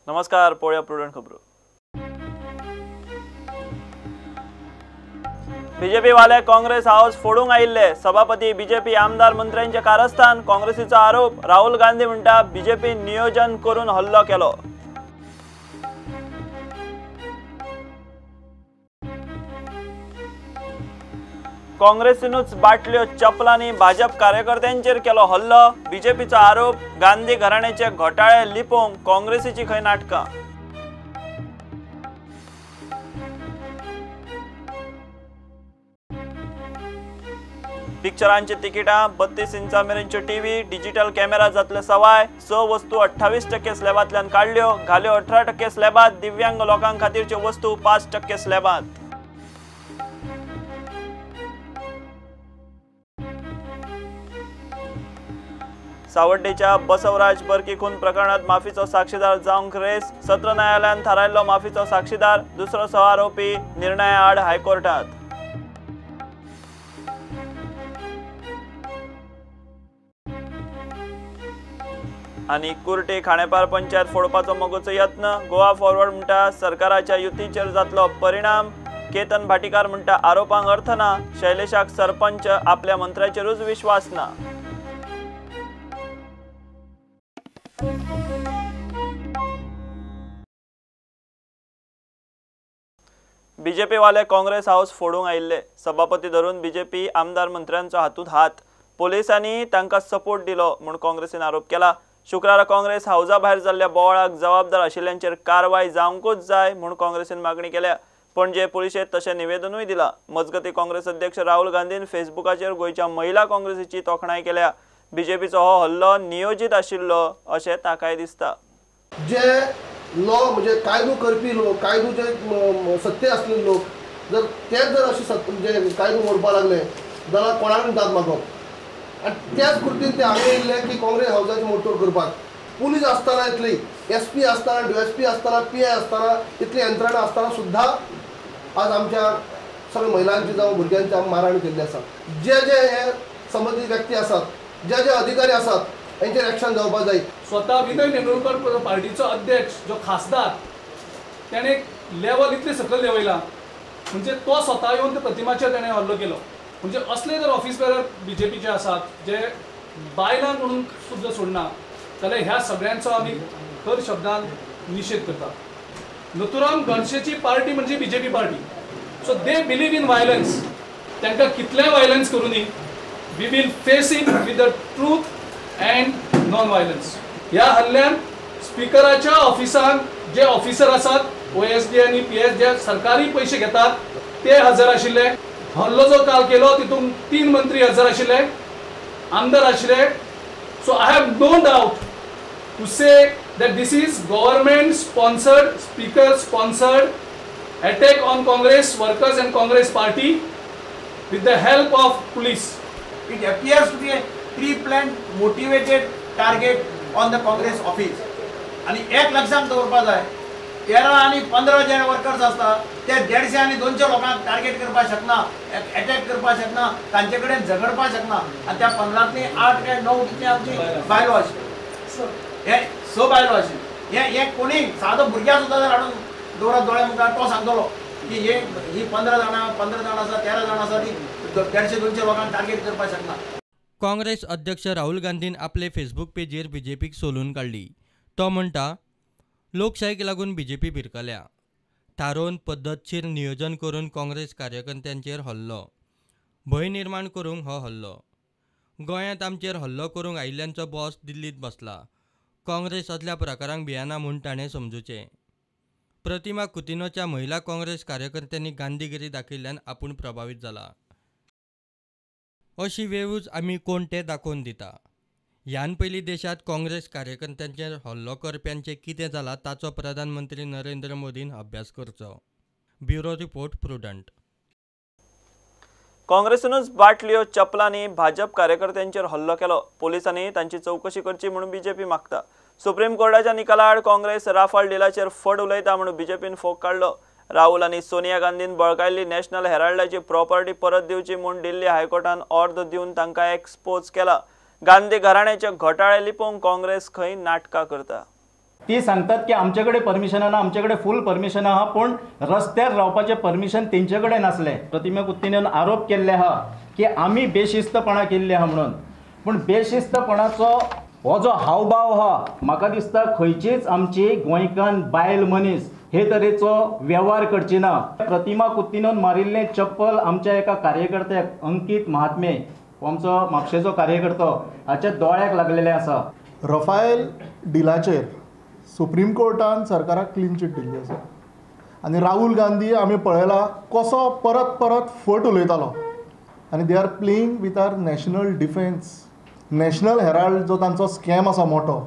नमस्कार, पळया प्रुडंट खबरो। बीजेपी वाले काँग्रेस हाऊस फोडूंक आयिल्ले सभापती बीजेपी आमदार मंत्र्यांचे कारस्थान। काँग्रेसीचो आरोप, राहुल गांधी म्हणटा बीजेपी नियोजन करून हल्लो केलो। काँग्रेसीनूच बाटल्यो चपलांनी भाजप कार्यकर्त्यांचेर केलो हल्लो। बीजेपीचो आरोप, गांधी घराण्याचे घोटाळे लिपोवंक काँग्रेसीची खंय नाटकां। पिक्चरांची तिकिटां 32 इंचा मेरेनच्यो टीव्ही, डिजिटल कॅमेरा जातले सवाय। 6 वस्तू 28% स्लॅबांतल्यान काडल्यो, घाल्यो 18% स्लॅबांत। दिव्यांग लोकांक खातीरच्यो वस्तू 5% स्लॅबांत। सावड्डेच्या बसवराज बर्की खून प्रकरणात माफीचो साक्षीदार जावंक रेस। सत्र न्यायालयान थारायल्लो माफीचो साक्षीदार। दुसरो सहआरोपी निर्णया आड हायकोर्टात। आनी कुर्टी खांडेपार पंचायत फोडपाचो मोगोचो यत्न। गोवा फॉरवर्ड म्हणटा सरकाराच्या युतीचेर जातलो परिणाम। केतन भाटीकार म्हणटा आरोपांक अर्थ ना। शैलेशाक सरपंच आपल्या मंत्र्याचेरूच विश्वास ना। बीजेपी वाले काँग्रेस हाऊस फोडूंक आयिल्ले सभापती धरून बीजेपी आमदार मंत्र्यांचो हातूंत हात। पोलिसांनी तांकां सपोर्ट दिलो म्हूण काँग्रेसीन आरोप केला। शुक्रारा काँग्रेस हाऊसा भायर जाल्ल्या बोवाळाक जबाबदार आशिल्ल्यांचेर कारवाय जावंकूच जाय म्हूण काँग्रेसीन मागणी केल्या। पणजे पुलिशेंत तशें निवेदनूय दिलां। मजगतीं काँग्रेस अध्यक्ष राहुल गांधीन फेसबुकाचेर गोंयच्या महिला काँग्रेसीची तोखणाय केल्या। बीजेपीचो हो हल्लो नियोजीत आशिल्लो अशें ताकाय दिसता। जे लॉ म्हणजे कायदो करपी लोक, कायदो जे सत्य असलेले लोक जर तेच जर अशी म्हणजे कायदो मोडपाक लागले जाल्यार कोणाकूय दाद मागप। आनी त्याच कृतीन ते हांगा येयल्ले की काँग्रेस हाऊसाची मोडतोड करपाक। पुलीस आसतना इतली, SP आसतना, DSP आसतना, PI आसतना, इतली यंत्रणा आसतना सुद्धा आज आमच्या सगळ्या महिलांची जावं भुरग्यांची मारहाण केल्ली आसा। जे जे हे संबंधीत व्यक्ती आसात, जे जे अधिकारी आसात यांचेर एक्शन जावपाक जाय। स्वतः विनय तेंडुलकर पार्टीचो अध्यक्ष जो खासदार त्याने लेवल इतले सकयल देंवयला म्हणजे तो स्वतः येवन त्या प्रतिमाचेर ताणें हल्लो केलो। म्हणजे असले जर ऑफिस बेरर बीजेपीचे आसात जे बायलांक म्हणून सुद्दां सोडना जाल्यार ह्या सगळ्यांचो आमी खर शब्दान निशेध करता। नथुराम गणशेची पार्टी म्हणजे BJP party. So they believe in violence. तांकां कितलेंय वायलन्स करूं दी, we will face it with the truth and non violence. ह्या हल्ल्यान स्पीकराच्या ऑफिसान जे ऑफिसर आसात OSD आणि PS जे सरकारी पैसे घेतात ते हजर आशिल्ले। हल्लो जो काल केलो तितून 3 मंत्री हजर आशिल्ले, आमदार आशिल्ले। So I have no doubt to say that this is government sponsored, speaker sponsored attack on Congress workers and Congress party with the help of police. It appears to be a pre-planned, motivated target on the Congress office. आणि एक लक्षात दवरपा जाय, 13 आणि 15 जे workers असतात ते 150 आणि 200 लोकांक टार्गेट करपाक शकना, अटॅक करपाक शकना, तांचे कडेन झगडपाक शकना। आणि त्या 15तली 8 काय 9 कितली आमची बायलो आशिल्ली, हे 6 बायलो आशिल्ली। हे कोणी सादो भुरग्या सुद्दां जर हाडून दवरत दोळे मुखार तो सांगतलो की ही 15 जाणां आसा, 13 जाणां आसा ती 150-200 लोकांक टार्गेट करपाक शकना। काँग्रेस अध्यक्ष राहुल गांधीन आपले फेसबुक पेजीर बीजेपीक सोलून काडली। तो म्हणटा लोकशायेक लागून बीजेपी भिरकल्या। थारोवन पद्दतशीर नियोजन करून काँग्रेस कार्यकर्त्यांचेर हल्लो, भंय निर्माण करूंक हो हल्लो। गोंयांत आमचेर हल्लो करूंक आयिल्ल्यांचो बॉस दिल्लीत बसला। काँग्रेस असल्या प्रकारांक भियेना म्हूण ताणें समजुचें। प्रतिमा कुतिन्होच्या महिला काँग्रेस कार्यकर्त्यांनी गांधीगिरी दाखयिल्ल्यान आपूण प्रभावीत जाला अशी वेवूच आमी कोण तें दाखोवन दिता। ह्यान पयलीं देशांत काँग्रेस कार्यकर्त्यांचेर हल्लो करप्यांचें कितें जालां ताचो प्रधानमंत्री नरेंद्र मोदीन अभ्यास करचो। Bureau report prudent. काँग्रेसीनूच बाटल्यो चपलांनी भाजप कार्यकर्त्यांचेर हल्लो केलो। पोलिसांनी तांची चवकशी करची म्हणून बीजेपी मागता। सुप्रीम कोर्टाच्या निकाला आड काँग्रेस राफाल डिलाचेर फड उलयता म्हणून बीजेपीन फोग काडलो। राहुल आनी सोनिया गांधीन बळकायिल्ली नॅशनल हेराल्डाची प्रॉपर्टी परत दिवची म्हूण दिल्ली हायकोर्टान ऑर्डर दिवन तांकां एक्सपोज केला। गांधी घराण्याचे घोटाळे लिपोवंक काँग्रेस खंय नाटकां करता। ती सांगतात की आमचे कडेन परमिशन ना, आमचे कडेन फूल परमिशन आहा, पूण रस्त्यार रावपाचें परमिशन तेंचे कडेन नासलें. प्रतिमा कुत्तीन आरोप केल्ले आहा की आमी बेशिस्तपणां केल्ली आहा म्हणून. पूण बेशिस्तपणाचो हो जो हावभाव आहा, म्हाका दिसता खंयचीच आमची गोंयकान बायल मनीस हे तरेचो वेव्हार करची ना. प्रतिमा कुत्तीनून मारिल्लें चप्पल आमच्या एका कार्यकर्त्याक अंकीत महात्मे, हो आमचो म्हापशेचो कार्यकर्तो, हाच्या दोळ्याक लागलेलें आसा. रफायल डिलाचेर सुप्रीम कोर्टान सरकाराक क्लीन चीट दिल्ली आसा आनी राहुल गांधी आमी पळयला कसो परत परत फट उलयतालो आनी they are playing with our national defence. National herald जो तांचो स्कॅम आसा मोठो,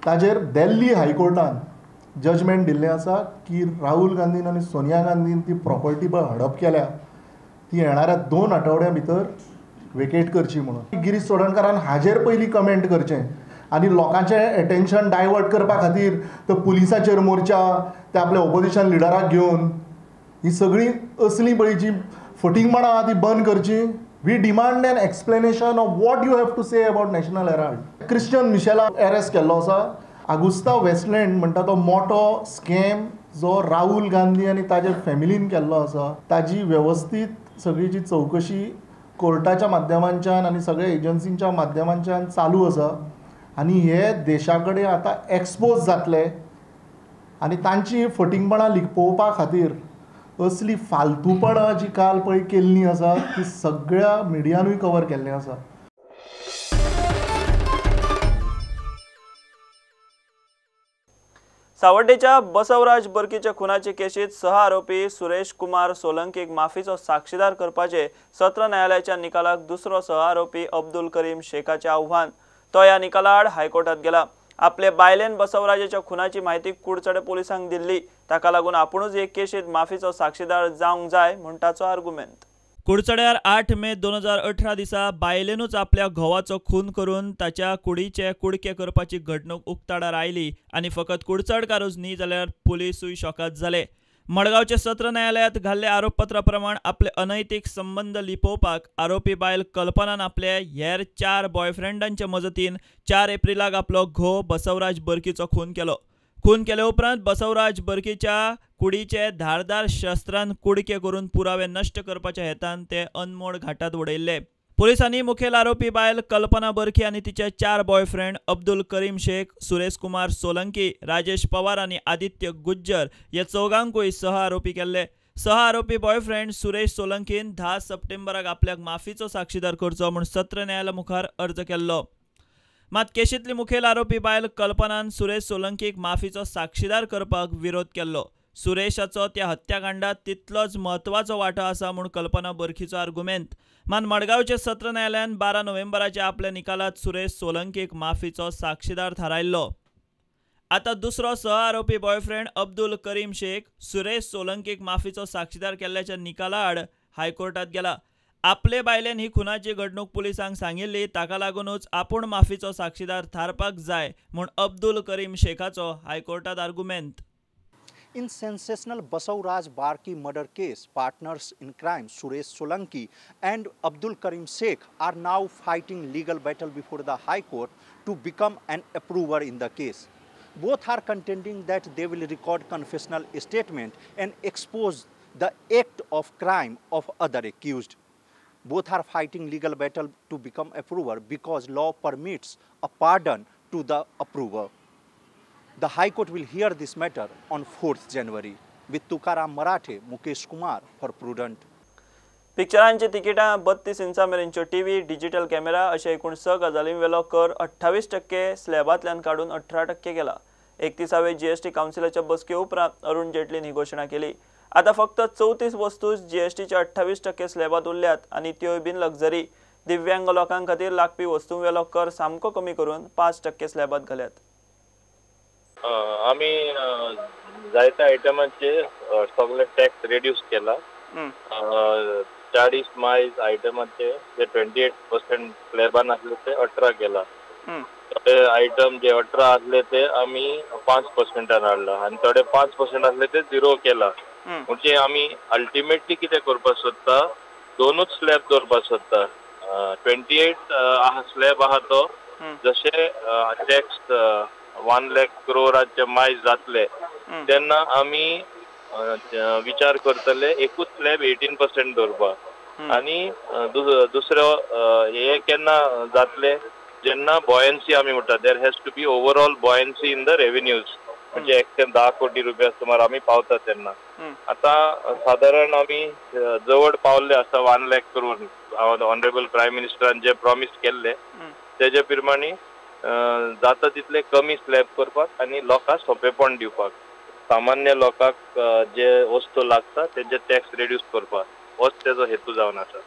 ताजेर दिल्ली हायकोर्टान जजमेंट दिल्लें आसा की राहुल गांधीन आनी सोनिया गांधीन ती प्रॉपर्टी पळय हडप केल्या ती येणाऱ्या 2 आठवड्या भितर वेकेट करची म्हणून. गिरीश चोडणकरान हाजेर पयलीं कमेंट करचें आनी लोकांचें एटेन्शन डायवर्ट करपा खातीर तो पुलिसाचेर मोर्चा, ते आपल्या ऑपोजिशन लिडराक घेवन ही सगळी असली पळय जी फटिंगपणां आहा ती बंद करची. We demand an explanation of what you have to say about National Herald. Christian मिशेलाक अरेस्ट केल्लो आसा. आगुस्ता वेस्टलँड म्हणटा तो मोठो स्कॅम जो राहुल गांधी आनी ताजे फॅमिलीन केल्लो आसा, ताजी वेवस्थीत सगळी जी चवकशी कोर्टाच्या माध्यमांच्यान आनी सगळ्या एजन्सींच्या माध्यमांच्यान चालू आसा आनी हे देशा कडेन आतां एक्सपोज जातले आनी तांची फटिंगपणां लिपोवपा खातीर असली फालतूपणां जी काल पळय केल्लीं आसा ती सगळ्या मिडियानूय कवर केल्लें आसा. सावड्डेच्या बसवराज बर्कीच्या खुनाचे केशीत 6 आरोपी सुरेश कुमार सोलंकीक माफीचो साक्षीदार करपाचे सत्र न्यायालयाच्या निकालाक दुसरो 6 आरोपी अब्दुल करीम शेखाचे आव्हान. तो ह्या निकाला आड हायकोर्टात गेला. आपले बायलेन बसवराजाच्या खुनाची माहिती कुडचडे पोलिसांक दिल्ली, ताका लागून आपुणूच हे केशीत माफीचो साक्षीदार जावंक जाय म्हूण ताचो आर्ग्युमेंट. कुडचड्यार 8 मे 2018 दिसा बायलेनूच आपल्या घोवाचो खून करून ताच्या कुडीचे कुडके करपाची घडणूक उक्ताडार आयली आनी फकत कुडचडकारूच न्ही जाल्यार पुलीसूय शॉकात जाले. मडगांवचे सत्र न्यायालयात घाल्ले आरोपपत्रा प्रमाण आपले अनैतीक संबंध लिपोवपाक आरोपी बायल कल्पनान आपले हेर 4 बॉयफ्रेंडांचे मजतीन 4 एप्रिलाक आपलो घोव बसवराज बर्कीचो खून केलो. खून केले उपरांत बसवराज बर्कीच्या कुडीचे धारदार शस्त्रान कुडके करून पुरावे नष्ट करपाच्या हेतान ते अनमोड घाटात उडयल्ले. पुलिसांनी मुखेल आरोपी बायल कल्पना बर्की आनी तिचे 4 बॉयफ्रेंड अब्दुल करीम शेख, सुरेश कुमार सोलंकी, राजेश पवार आनी आदित्य गुज्जर हे चौगांकूय 6 आरोपी केल्ले. 6 आरोपी बॉयफ्रेंड सुरेश सोलंकीन 10 सप्टेंबराक आपल्याक माफीचो साक्षीदार करचो म्हूण सत्र न्यायालया मुखार अर्ज केल्लो. मात केशींतली मुखेल आरोपी बायल कल्पनान सुरेश सोलंकीक माफीचो साक्षीदार करपाक विरोध केल्लो. सुरेशाचो त्या हत्याकांडात तितलोच म्हत्वाचो वांटो आसा म्हूण कल्पना बर्कीचो आर्ग्युमेंट. मात मडगांवचे सत्र न्यायालयान 12 नोव्हेंबराच्या आपल्या निकालात सुरेश सोलंकीक माफीचो साक्षीदार थारायल्लो. आता दुसरो 6 आरोपी बॉयफ्रेंड अब्दुल करीम शेख सुरेश सोलंकीक माफीचो साक्षीदार केल्ल्याच्या निकाला आड हायकोर्टात गेला. आपले बायलेन ही खुनाची घडणूक पुलिसांक सांगिल्ली, ताका लागूनच आपूण माफीचो साक्षीदार थारपाक जाय म्हूण अब्दुल करीम शेखाचो हायकोर्टात argument. In sensational Basavaraj Barki murder case, partners in crime Suresh Solanki and Abdul Karim Sheikh are now fighting legal battle before the High Court to become an approver in the case. Both are contending that they will record confessional statement and expose the act of crime of other accused. Both are fighting legal battle to become approver because law permits a pardon to the approver. The High Court will hear this matter on 4th January. With Tukaram Marathe, Mukesh Kumar for Prudent. पिक्चरांची तिकिटां 32 इंचा मेरेनच्यो TV, digital camera अशे एकूण 6 गजालींवेलो कर 28% स्लॅबांतल्यान काडून 18% केला. 31वे GST कावन्सिलाच्या बसके उपरांत अरुण जेटलीन ही घोशणा केली. आता फक्त 34 वस्तूच जीएसटीच्या 28% स्लॅबांत उरल्यात आनी त्योय बीन लक्झरी. दिव्यांग लोकां खातीर लागपी वस्तूंवेलो कर सामको कमी करून 5% स्लॅबांत घाल्यात. आम्ही जायत्या आयटमांचे सगळे टॅक्स रिड्यूस केला. 40 मायज आयटमांचे जे 28% स्लॅबान असले ते 18 केला. थोडे आयटम जे 18 असले ते आम्ही 5% हाडला आनी थोडे 5% असले ते 0 केला. म्हणजे आम्ही अल्टिमेटली कितें करपाक सोदता, 2च स्लॅब दवरपाक सोदता. 28 स्लॅब आहा तो जशे टॅक्स 1 लाख करोडाचे मायज जातले तेन्ना आमी विचार करतले एकूच स्लॅब 18% दवरपाक आणि दुसरो हे केन्ना जातले जेन्ना बॉयन्सी आमी म्हणटा there has to be overall buoyancy in the revenues म्हणजे 1 ते 10 कोटी रुपया सुमार आमी पावता तेन्ना आता साधारण आमी जवळ पावल्ले आसा 1 लाख करोड ऑनरेबल प्रायम मिनिस्टरान जे प्रॉमिस केल्ले तेजे प्रमाणे जाता तितले कमी स्लॅब करपाक आणि लोकांक सोंपेपण दिवपाक सामान्य लोकांक जे वस्तू लागता तेजे टॅक्स रिड्यूस करपाक होच तेजो हेतू जावन आसा.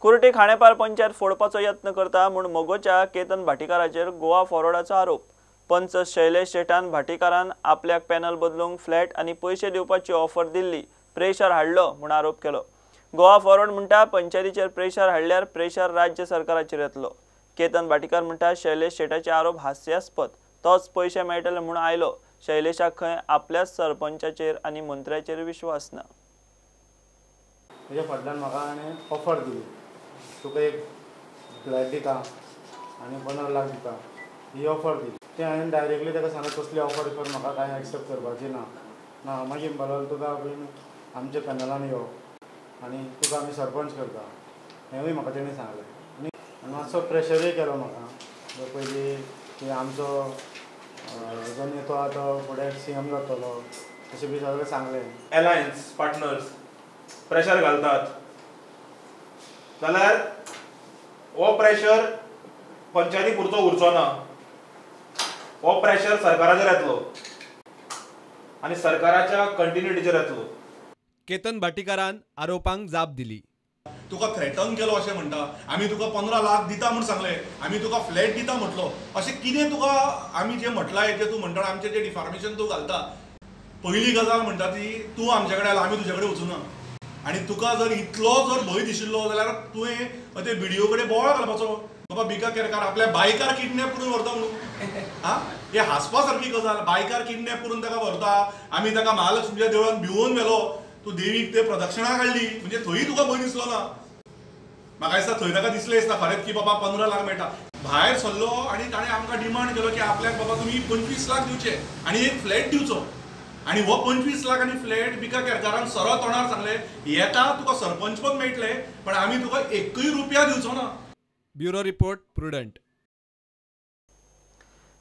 कुर्टी खांडेपार पंचायत फोडपाचो यत्न करता म्हूण मोगोच्या केतन भाटीकाराचेर गोवा फॉरवर्डाचो आरोप. पंच शैलेश शेटान भाटीकारान आपल्याक पॅनल बदलूंक फ्लॅट आनी पयशे दिवपाची ऑफर दिल्ली प्रेशर हाडलो म्हूण आरोप केलो. गोवा फॉरवर्ड म्हणटा पंचायतीचेर प्रेशर हाडल्यार प्रेशर राज्य सरकाराचेर येतलो. केतन भाटीकार म्हणटा शैलेश शेटाचे आरोप हास्यास्पद. तोच पयशे मेळटले म्हूण आयलो. शैलेशाक खंय आपल्याच सरपंचाचेर आनी मंत्र्याचेर विश्वास ना. म्हज्या फाटल्यान म्हाका हाणें ऑफर दिली तुका एक फ्लॅट दिता आनी 15 लाख दिता ही ऑफर दिली. ते हांवें डायरेक्टली ताका सांगलें कसली ऑफर म्हाका कांय एक्सेप्ट करपाची ना मागीर म्हणपाक तुका बीन आमच्या पॅनलान यो आनी तुका आमी सरपंच करता हेंवूय म्हाका तेणें सांगलें. आनी मातसो प्रेशरूय केलो म्हाका पयलीं की आमचो जो नेतो आहा तो फुडें CM जातलो अशें बी सगळें सांगलें. अलायन्स पार्टनर्स प्रेशर घालतात जाल्यार हो प्रेशर पंचायती पुरतो उरचो ना. हो प्रेशर सरकाराचेर येतलो आनी सरकाराच्या कंटिन्युटीचेर येतलो. केतन भाटीकारान आरोपांक जाप दिली. तुका थ्रेटन केलो अशें म्हणटा आमी तुका 15 लाख दिता म्हूण सांगलें आमी तुका फ्लॅट दिता म्हटलो अशें कितें तुका आमी जें म्हटलां तें तूं म्हणटा आमचें जें डिफॉर्मेशन तूं घालता. पयली गजाल म्हणटा ती तूं आमचे कडेन आयला आमी तुजे कडेन वचूना आनी तुका जर इतलो जर भंय दिशिल्लो जाल्यार तुवें ते व्हिडिओ कडेन बोवाळ घालपाचो बाबा बिका केरकार आपल्या बायकार किडनॅप करून व्हरता म्हणून. हे हांसपा सारकी गजाल. बायकार किडनॅप करून ताका व्हरता आमी ताका महालक्ष्मीच्या देवळान भिवून व्हेलो तूं देवीक ते प्रदक्षिणा काडली म्हणजे थंय तुका भंय दिसलो ना. म्हाका दिसता थंय ताका दिसलें दिसता खरेंच की बाबा 15 लाख मेळटा. भायर सरलो आनी ताणें आमकां डिमांड केलो की आपल्याक बाबा तुमी 25 लाख दिवचे आनी एक फ्लॅट दिवचो आनी हो 25 लाख आनी फ्लॅट बिका केरकारान सरळ तोंडार सांगलें येता तुका सरपंच पद मेळटलें पण आमी तुका 1 रुपया दिवचो ना. Bureau report Prudent.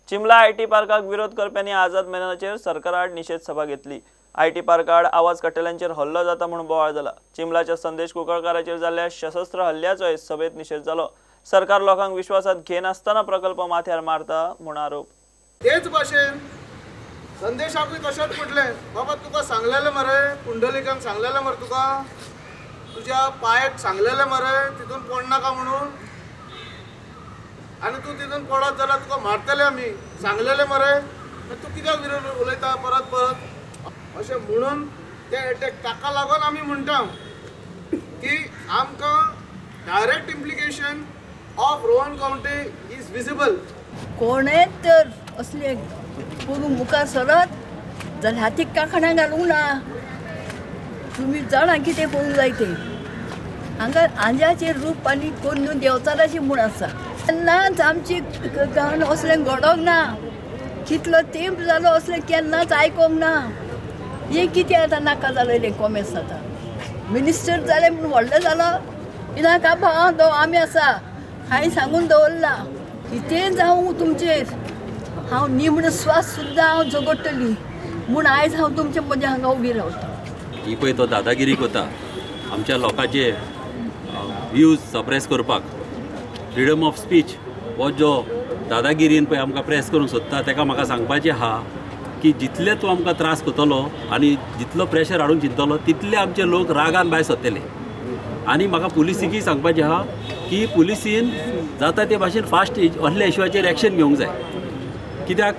चिमला IT पार्काक विरोध करप्यांनी आझाद मैदानाचेर सरकाराड निषेध सभा घेतली. IT पार्काड आवाज काडटल्यांचेर हल्लो जाता म्हणून बोवाळ जाला. चिमलाच्या संदेश कुंकळकाराचेर जाल्ल्या सशस्त्र हल्ल्याचोय सभेत निषेध जालो. सरकार लोकांक विश्वासात घेनासतना प्रकल्प माथ्यार मारता म्हूण आरोप. तेच भाशेन संदेशाकूय तशेंच म्हटलें बाबा तुका सांगलेलें मरे पुंडलिकांक सांगलेलें मरे तुका तुज्या पांयाक सांगलेलें मरे तितून पडनाका म्हणून आनी तूं तितून पडत जाल्यार तुका मारतले आमी सांगलेलें मरे तूं कित्याक विरोध उलयता परत अशें म्हणून ताका लागून आमी म्हणटा की आमकां direct implication of Rohan county is visible. कोणेच तर असले करून मुखार सरत जाल्यार हातीक कांकणां घालूंक ना. तुमी जाणा कितें करूंक जाय तें. हांगा आंज्याचेर रूप आनी करून देंवचाराची म्हूण आसा केन्नाच आमची गांवांत असलें घडोंक ना. कितलो तेंप जालो असलें केन्नाच आयकोंक ना. हे कितें आतां नाका जालेलें कॉमेर्स जाता. मिनिस्टर जालें म्हूण व्हडलो जालो इनाका भाव आमी आसा हांवें सांगून दवरला कितें जावं तुमचेर हांव निमण स्वास सुद्दां हांव झगडटली म्हूण आयज हांव तुमचे मदें हांगा उबी रावता. ही पळय तो दादागिरी करता आमच्या लोकांचे व्ह्यूज सप्रेस करपाक. फ्रिडम ऑफ स्पीच हो जो दादागिरीन पळय आमकां प्रेस करूंक सोदता ताका म्हाका सांगपाचें आहा की जितले तूं आमकां त्रास करतलो आनी जितलो प्रेशर हाडून चिंतलो तितले आमचे लोक रागान भायर सरतले. आनी म्हाका पुलिसीकय सांगपाचें आहा की पुलिसीन जाता ते भाशेन फास्ट असल्या इश्यूचेर एक्शन घेवंक जाय. कित्याक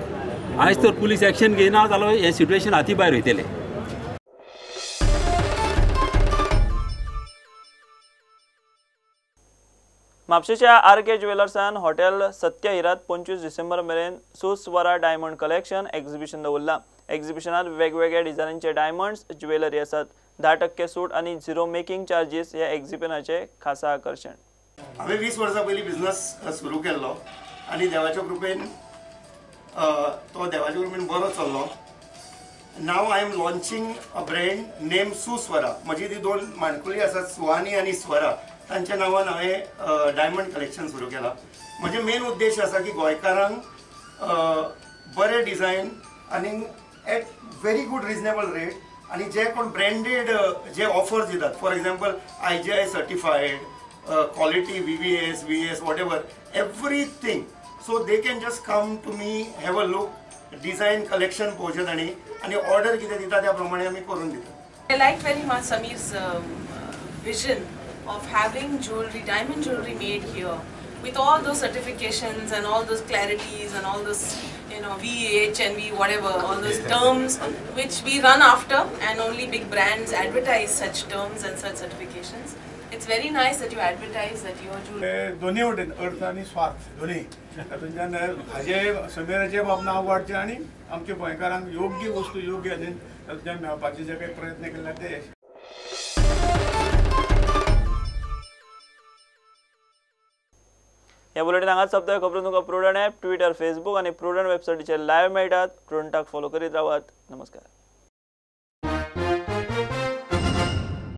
आयज तर पुलीस एक्शन घेयना जाल्यार हें सिट्युएशन हाती भायर वयतलें. म्हापशेच्या RK ज्वेलर्सान हॉटेल सत्य हिरात 25 डिसेंबर मेरेन सुस्वरा डायमंड कलेक्शन एक्झिबिशन दवरला. एक्झिबिशनात वेगवेगळ्या डिझायनांचे डायमंड्स ज्वेलरी आसात. 10% सूट आनी 0 मेकिंग चार्जीस ह्या एक्झिबिशनाचे खासा आकर्षण. हांवें 20 वर्सां पयलीं बिझनस सुरू केल्लो आनी देवाच्या कृपेन तो देवाच्या कृपेन बरो चल्लो. नाव I am launching a brand name Suswara. म्हजी ती 2 माणकुली आसात, सुहानी आनी स्वरा, तांच्या नांवान हांवें डायमंड कलेक्शन सुरू केलां. म्हजे मेन उद्देश आसा की गोंयकारांक बरे डिझायन आनी at very good reasonable rate, आनी जे कोण ब्रँडेड जे ऑफर्स दितात, for example IGI certified, quality VVS, VS, whatever, everything. So they can just come to me, have a look, design collection पळोवचें तांणी आनी ऑर्डर कितें दिता त्या प्रमाणे आमी करून दितात. I liked very much Samir's vision of having jewelry, diamond jewelry made here with all those certifications and all those clarities and all those, you know, VH and whatever, all those terms which we run after, and only big brands advertise such terms and such certifications. It's very nice that you advertise that your jewelry. दोन्ही वटेन अर्थ आणि स्वार्थ दोन्ही तातूंतल्यान हाजे समीराचे बाब नांव वाडचें आनी आमच्या गोंयकारांक योग्य वस्तू योग्य हाजेन तातूंतल्यान मेळपाचे जे काही प्रयत्न केला ते. ह्या बुलेटिन हांगाच सोंपता. खबरो तुमकां प्रुडंट ॲप, ट्विटर, फेसबूक आनी प्रुडंट वेबसायटीचेर लायव्ह मेळटात. प्रुडंटाक फॉलो करीत रावात. नमस्कार.